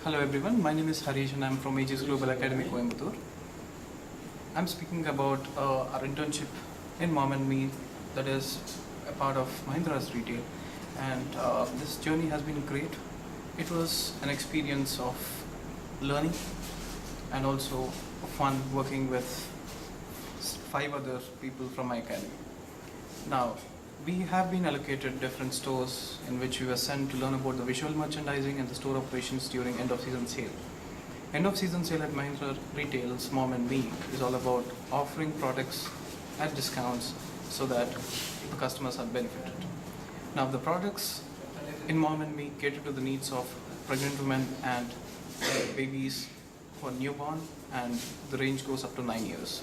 Hello everyone, my name is Harish and I'm from Aegis Global Academy, Coimbatore. I'm speaking about our internship in Mom and Me, that is a part of Mahindra's retail, and this journey has been great. It was an experience of learning and also fun working with 5 other people from my academy. Now, we have been allocated different stores in which we were sent to learn about the visual merchandising and the store operations during end of season sale. End of season sale at Mahindra Retail's Mom and Me is all about offering products at discounts so that the customers are benefited. Now, the products in Mom and Me cater to the needs of pregnant women and babies for newborn, and the range goes up to 9 years.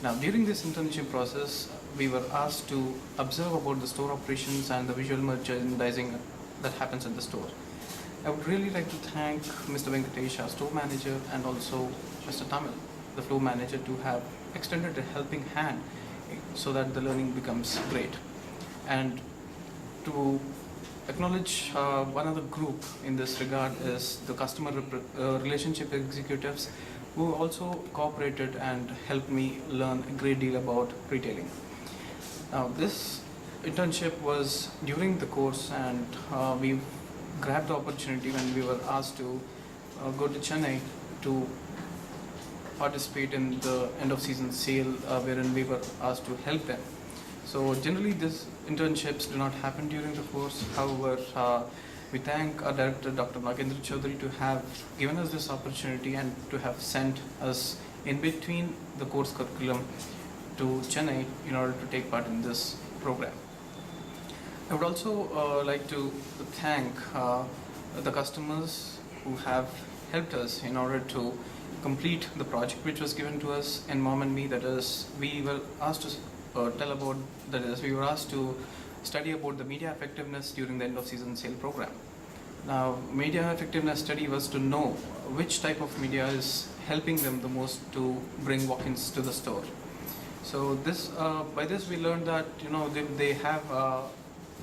Now, during this internship process, we were asked to observe about the store operations and the visual merchandising that happens in the store. I would really like to thank Mr. Venkatesh, our store manager, and also Mr. Tamil, the floor manager, to have extended a helping hand so that the learning becomes great. And to acknowledge one other group in this regard is the customer relationship executives, who also cooperated and helped me learn a great deal about retailing. Now, this internship was during the course, and we grabbed the opportunity when we were asked to go to Chennai to participate in the end of season sale, wherein we were asked to help them. So generally these internships do not happen during the course. However, we thank our director, Dr. Mahindra to have given us this opportunity and to have sent us in between the course curriculum to Chennai in order to take part in this program. I would also like to thank the customers who have helped us in order to complete the project which was given to us in Mom and Me. That is, we were asked to we were asked to study about the media effectiveness during the end of season sale program. Now, media effectiveness study was to know which type of media is helping them the most to bring walk-ins to the store. So by this we learned that they have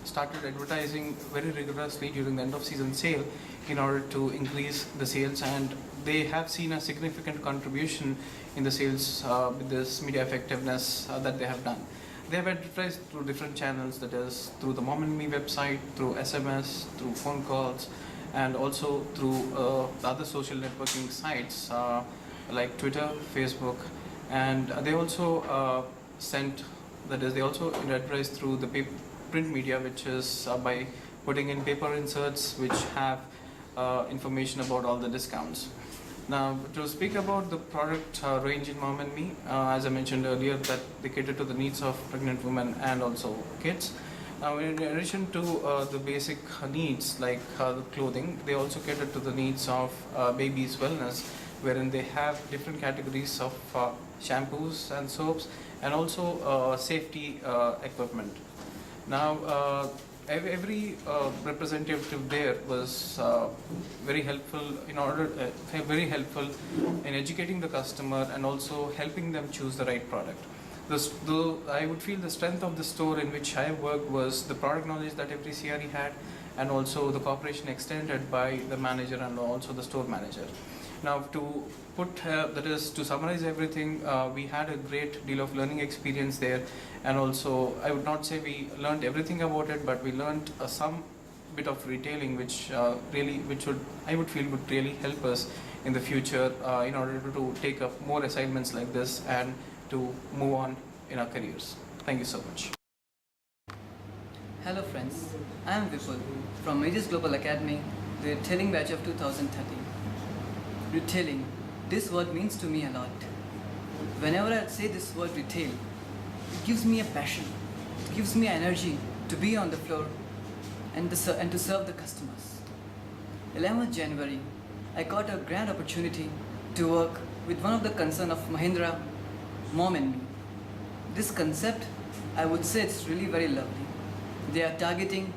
started advertising very rigorously during the end of season sale in order to increase the sales, and they have seen a significant contribution in the sales with this media effectiveness that they have done. They have advertised through different channels, that is through the Mom and Me website, through SMS, through phone calls, and also through the other social networking sites like Twitter, Facebook, and they also they also advertise through the print media, which is by putting in paper inserts which have information about all the discounts. Now, to speak about the product range in Mom and Me, as I mentioned earlier, that they cater to the needs of pregnant women and also kids. Now, in addition to the basic needs like clothing, they also cater to the needs of babies' wellness, wherein they have different categories of shampoos and soaps, and also safety equipment. Now, every representative there was very helpful in educating the customer and also helping them choose the right product. I would feel the strength of the store in which I worked was the product knowledge that every CRE had, and also the cooperation extended by the manager and also the store manager. Now, to summarize everything, we had a great deal of learning experience there, and also I would not say we learned everything about it, but we learned some bit of retailing, which I would feel would really help us in the future in order to take up more assignments like this and to move on in our careers. Thank you so much. Hello friends, I am Vipul from Aegis Global Academy, the retailing batch of 2013. Retailing, this word means to me a lot. Whenever I say this word retail, it gives me a passion, it gives me energy to be on the floor and to serve the customers. 11th January, I got a grand opportunity to work with one of the concern of Mahindra, Mom and Me. This concept, I would say it's really very lovely. They are targeting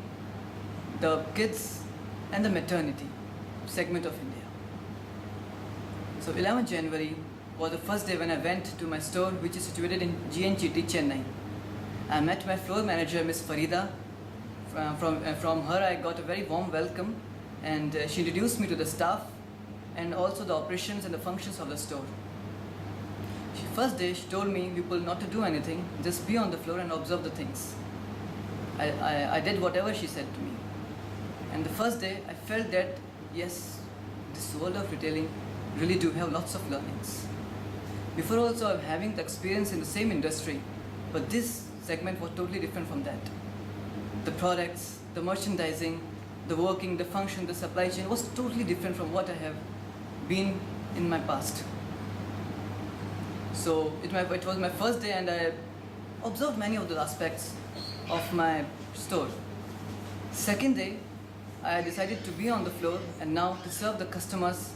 the kids and the maternity segment of India. So 11th January was the first day when I went to my store, which is situated in GNGT, Chennai. I met my floor manager, Miss Farida. From her I got a very warm welcome, and she introduced me to the staff and also the operations and the functions of the store. First day she told me people not to do anything, just be on the floor and observe the things. I did whatever she said to me. And the first day I felt that yes, this world of retailing really do have lots of learnings. Before also I'm having the experience in the same industry, but this segment was totally different from that. The products, the merchandising, the working, the function, the supply chain was totally different from what I have been in my past. So it was my first day and I observed many of the aspects of my store. Second day, I decided to be on the floor and now to serve the customers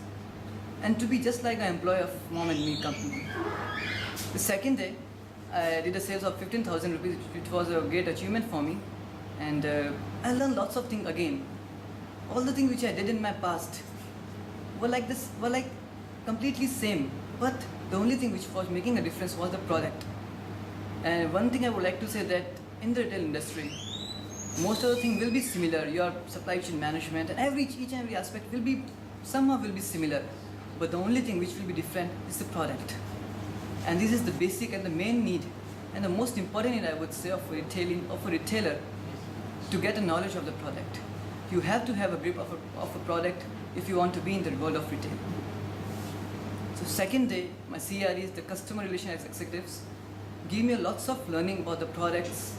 and to be just like an employee of Mom and Me company. The second day, I did a sales of 15,000 rupees, which was a great achievement for me. And I learned lots of things again. All the things which I did in my past were like completely same. But the only thing which was making a difference was the product. And one thing I would like to say that in the retail industry, most of the things will be similar. Your supply chain management and each and every aspect will be somehow will be similar. But the only thing which will be different is the product. And this is the basic and the main need and the most important need I would say of a retailer to get a knowledge of the product. You have to have a grip of a product if you want to be in the world of retail. So second day, my CREs, the customer relation executives, give me lots of learning about the products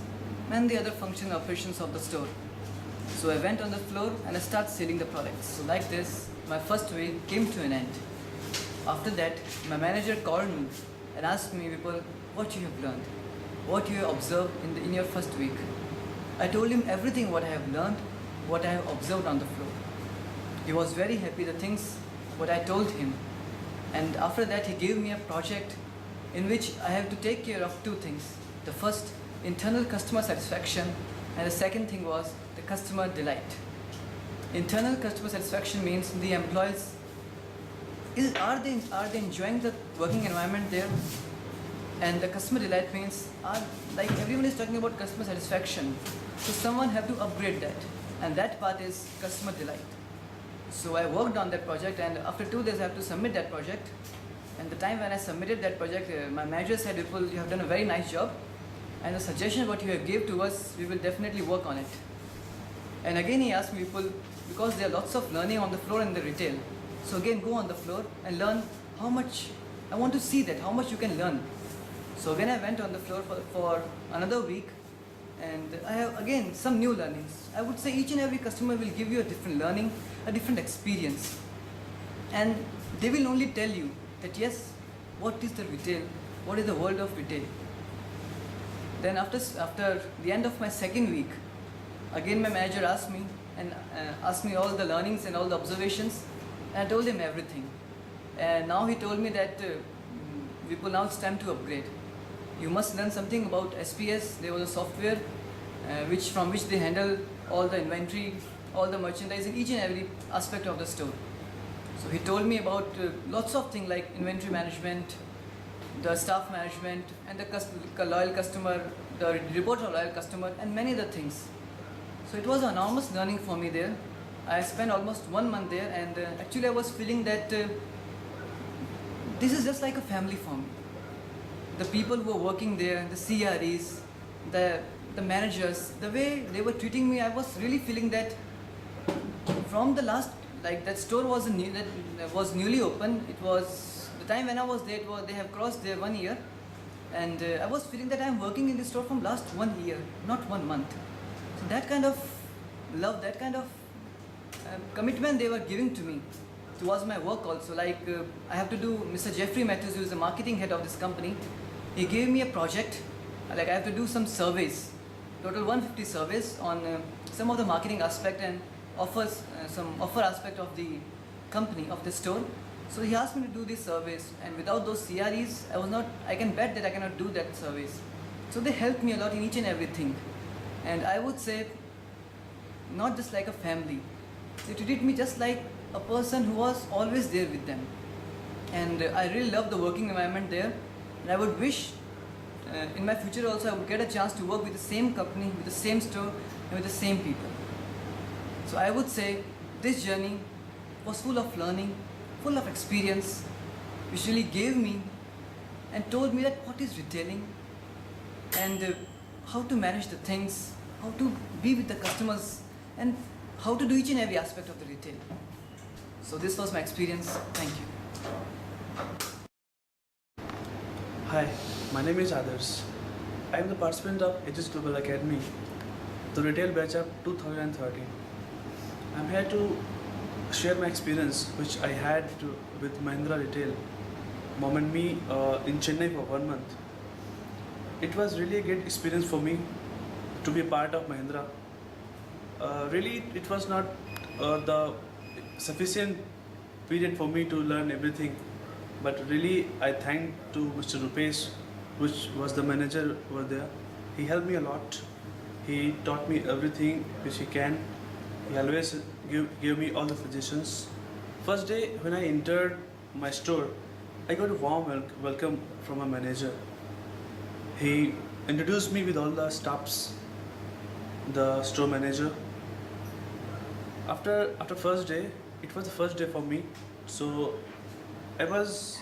and the other function operations of the store. So I went on the floor and I started selling the products. So like this, my first week came to an end. After that, my manager called me and asked me, Vipul, what you have learned, what you have observed in your first week. I told him everything what I have learned, what I have observed on the floor. He was very happy, the things what I told him. And after that, he gave me a project in which I have to take care of two things. The first, internal customer satisfaction, and the second thing was the customer delight. Internal customer satisfaction means the employees, are they enjoying the working environment there? And the customer delight means, like everyone is talking about customer satisfaction, so someone have to upgrade that, and that part is customer delight. So I worked on that project, and after 2 days I have to submit that project. And the time when I submitted that project, my manager said, Vipul, you have done a very nice job, and the suggestion what you have gave to us, we will definitely work on it. And again he asked me, Vipul, because there are lots of learning on the floor in the retail, so again go on the floor and learn how much, I want to see that, how much you can learn. So again I went on the floor for another week, and I have again some new learnings. I would say each and every customer will give you a different learning, a different experience, and they will only tell you that yes, what is the retail, what is the world of retail. Then after the end of my second week, again my manager asked me all the learnings and all the observations, and I told him everything. And now he told me that Vipul, now it's time to upgrade. You must learn something about SPS. There was a software from which they handle all the inventory, all the merchandising, each and every aspect of the store. So he told me about lots of things like inventory management, the staff management, and the loyal customer, the report of loyal customer, and many other things. So it was an enormous learning for me there. I spent almost 1 month there, and actually I was feeling that this is just like a family for me. The people who were working there, the CREs, the managers, the way they were treating me, I was really feeling that from the last, like that store was newly open. It was the time when I was there. They have crossed their 1 year, and I was feeling that I am working in this store from last 1 year, not 1 month. So that kind of love, that kind of commitment they were giving to me towards my work also. Like I have to do, Mr. Jeffrey Matthews, who is the marketing head of this company, he gave me a project. Like I have to do some surveys, total 150 surveys on some of the marketing aspect and some offer aspect of the company, of the store. So he asked me to do these surveys, and without those CREs, I can bet that I cannot do that surveys. So they helped me a lot in each and everything. And I would say, not just like a family, they treated me just like a person who was always there with them. And I really love the working environment there, and I would wish in my future also I would get a chance to work with the same company, with the same store, and with the same people. So I would say this journey was full of learning, full of experience, which really gave me and told me that what is retailing and how to manage the things, how to be with the customers, and how to do each and every aspect of the retail. So this was my experience. Thank you. Hi, my name is Adarsh. I am the participant of ICEM Global Academy, the retail batch of 2013. I am here to share my experience which I had with Mahindra Retail, Mom and Me in Chennai for 1 month. It was really a great experience for me to be a part of Mahindra. Really, it was not the sufficient period for me to learn everything, but really I thank to Mr. Rupesh, which was the manager over there. He helped me a lot. He taught me everything which he can. He always gave me all the suggestions. First day when I entered my store, I got a warm welcome from a manager. He introduced me with all the staffs, the store manager. After first day, it was the first day for me. So it was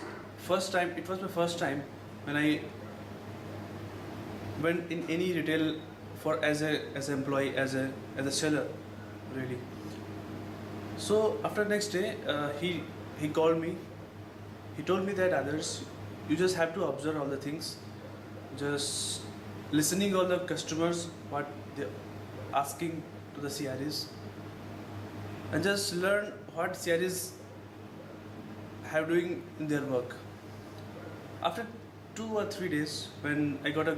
my first time when I went in any retail for as an employee, as a seller, really. So after next day, he called me. He told me that others, you just have to observe all the things, just listening all the customers what they asking to the CREs, and just learn what CREs have doing in their work. After 2 or 3 days, when I got a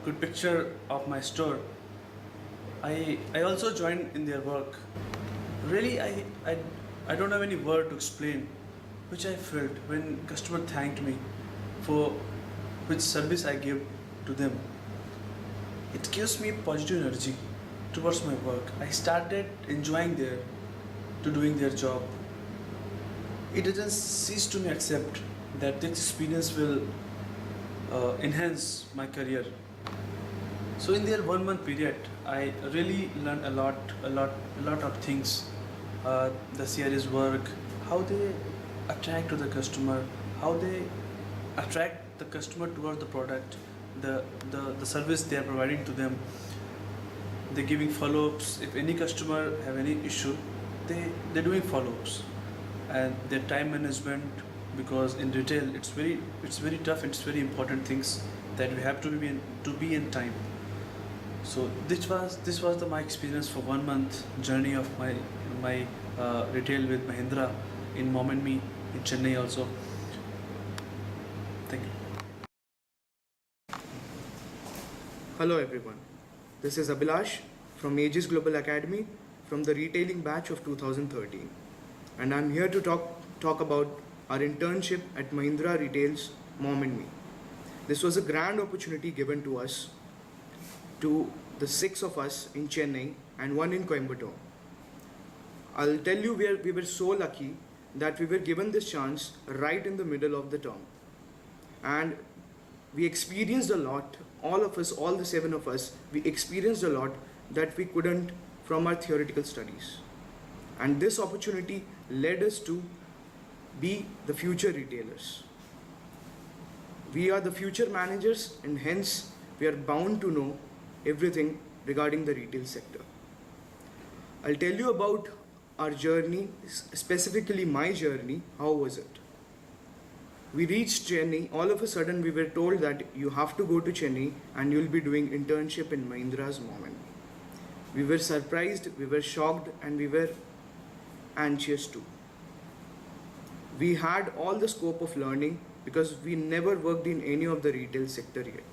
good picture of my store, I also joined in their work. Really, I don't have any word to explain which I felt when customer thanked me for which service I give to them. It gives me positive energy towards my work. I started enjoying doing their job. It doesn't cease to me accept that this experience will enhance my career. So in their 1 month period, I really learned a lot of things. The CRE's work, how they attract to the customer, how they attract the customer towards the product, the service they are providing to them. They're giving follow-ups. If any customer have any issue, they're doing follow-ups. And their time management, because in retail it's very tough and it's very important things that we have to be in time. So this was my experience for 1 month journey of my retail with Mahindra in Mom and Me in Chennai also. Thank you. Hello everyone, this is Abhilash from Aegis Global Academy from the retailing batch of 2013, and I'm here to talk about our internship at Mahindra Retail's Mom and Me. This was a grand opportunity given to us, to the 6 of us in Chennai and 1 in Coimbatore. I'll tell you, we were so lucky that we were given this chance right in the middle of the term. And we experienced a lot, all of us, all the 7 of us, we experienced a lot that we couldn't from our theoretical studies. And this opportunity led us to be the future retailers. We are the future managers, and hence we are bound to know everything regarding the retail sector. I'll tell you about our journey, specifically my journey. How was it? We reached Chennai. All of a sudden we were told that you have to go to Chennai and you'll be doing internship in Mahindra's Mom and Me. We were surprised, we were shocked, and we were anxious too. We had all the scope of learning because we never worked in any of the retail sector yet.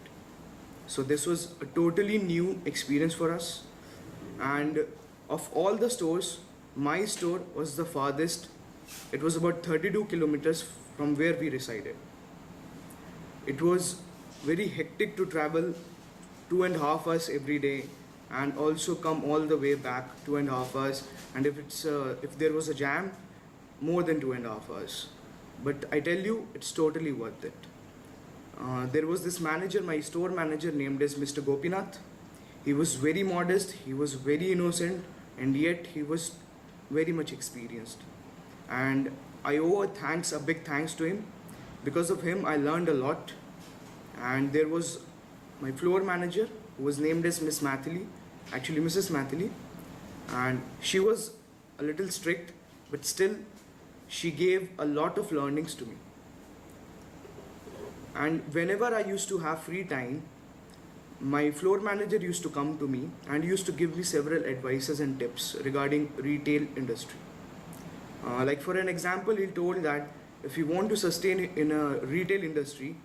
So this was a totally new experience for us. And of all the stores, my store was the farthest. It was about 32 kilometers from where we resided. It was very hectic to travel 2.5 hours every day and also come all the way back 2.5 hours. And if there was a jam, more than 2.5 hours. But I tell you, it's totally worth it. There was this manager, my store manager, named as Mr. Gopinath. He was very modest, he was very innocent, and yet he was very much experienced. And I owe a big thanks to him. Because of him, I learned a lot. And there was my floor manager, who was named as Miss Mathili, actually Mrs. Mathili, and she was a little strict, but still she gave a lot of learnings to me. And whenever I used to have free time, my floor manager used to come to me and used to give me several advices and tips regarding retail industry. Like for an example, he told that if you want to sustain in a retail industry,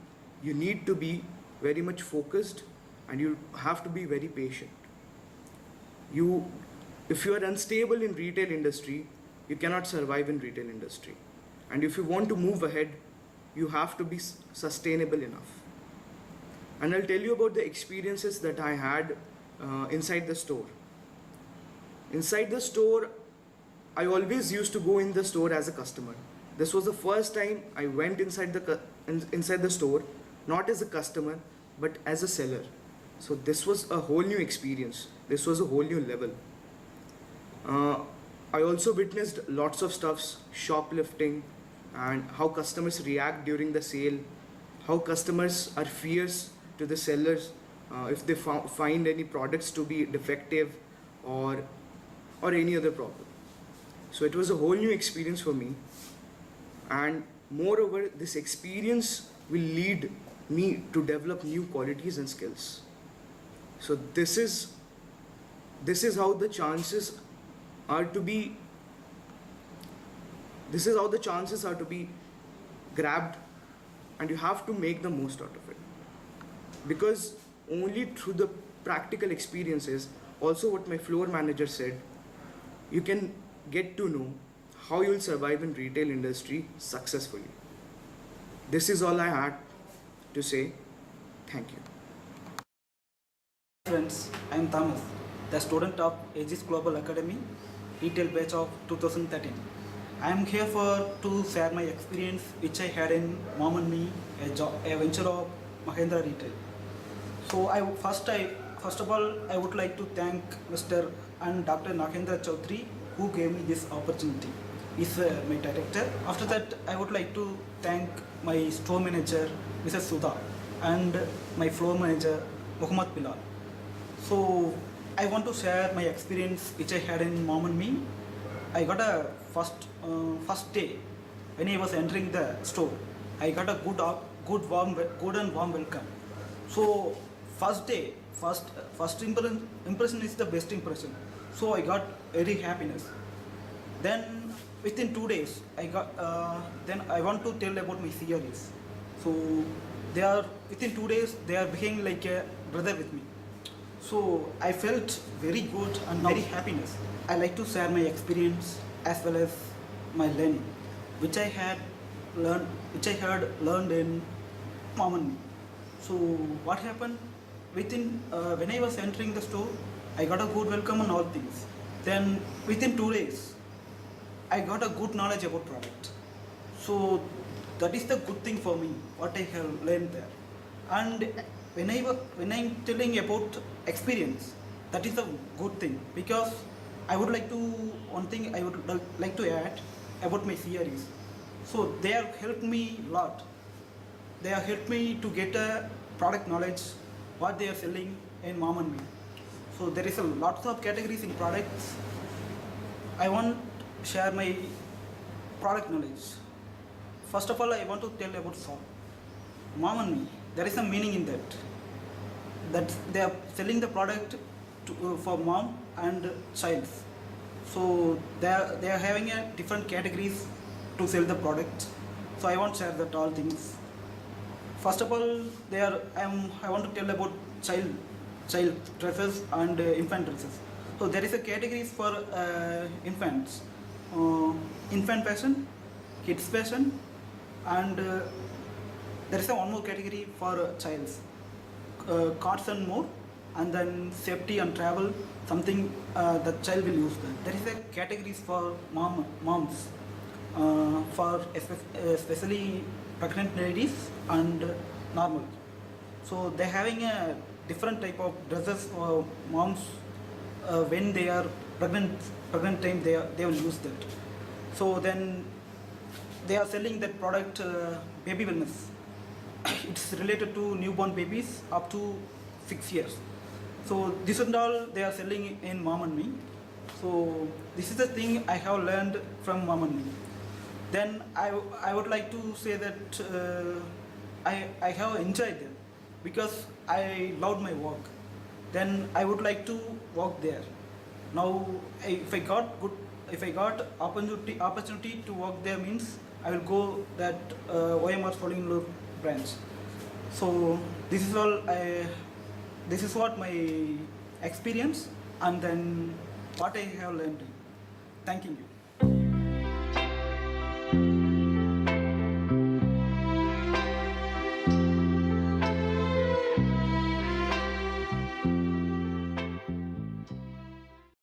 you need to be very much focused and you have to be very patient. If you are unstable in retail industry, you cannot survive in retail industry. And if you want to move ahead, you have to be sustainable enough. And I'll tell you about the experiences that I had inside the store. Inside the store, I always used to go in the store as a customer. This was the first time I went inside the store, not as a customer, but as a seller. So this was a whole new experience. This was a whole new level. I also witnessed lots of stuffs, shoplifting, and how customers react during the sale, how customers are fierce to the sellers if they find any products to be defective or any other problem. So it was a whole new experience for me, and moreover, this experience will lead me to develop new qualities and skills. So this is how the chances are to be grabbed, and you have to make the most out of it, because only through the practical experiences, also what my floor manager said, you can get to know how you will survive in retail industry successfully. This is all I had to say. Thank you. Friends, I am Thomas, the student of Aegis Global Academy, retail batch of 2013. I am here to share my experience which I had in Mom and Me, a venture of Mahindra Retail. So first of all, I would like to thank Mr. and Dr. Nagendra Chaudhary, who gave me this opportunity. He's my director. After that, I would like to thank my store manager, Mrs. Sudha, and my floor manager, Muhammad Bilal. So I want to share my experience which I had in Mom and Me. I got a first day when I was entering the store. I got a good and warm welcome. So first day, first impression is the best impression. So I got very happiness. Then within 2 days, then I want to tell about my theories. So within 2 days they are behaving like a brother with me. So I felt very good and very happiness. I like to share my experience as well as my learning, which I had learned in Mom and Me. So what happened? When I was entering the store, I got a good welcome on all things. Then within 2 days, I got a good knowledge about product. So that is the good thing for me, what I have learned there. And when I'm telling about experience, that is a good thing, because one thing I would like to add about my theories. So they have helped me a lot. They have helped me to get a product knowledge, what they are selling in Mom and Me. So there is a lots of categories in products. I want to share my product knowledge. First of all, I want to tell about salt. Mom and Me, there is a meaning in that they are selling the product for mom and child. So they are having a different categories to sell the product. So I want to share that all things. First of all, I want to tell about child dresses and infant dresses. So there is a categories for infants, infant fashion, kids fashion, and there is one more category for childs, cards and more, and then safety and travel, something the child will use. There is a categories for moms, for especially pregnant ladies and normal. So they're having a different type of dresses for moms when they are pregnant time they will use that. So then they are selling that product, baby wellness. It's related to newborn babies up to 6 years. So this and all they are selling in Mom and Me. So this is the thing I have learned from Mom and Me. Then I would like to say that I have enjoyed them because I loved my work. Then I would like to work there. Now if I got opportunity to work there, means I will go that OMR Spolinglur branch. So this is all. This is what my experience and then what I have learned. Thanking you.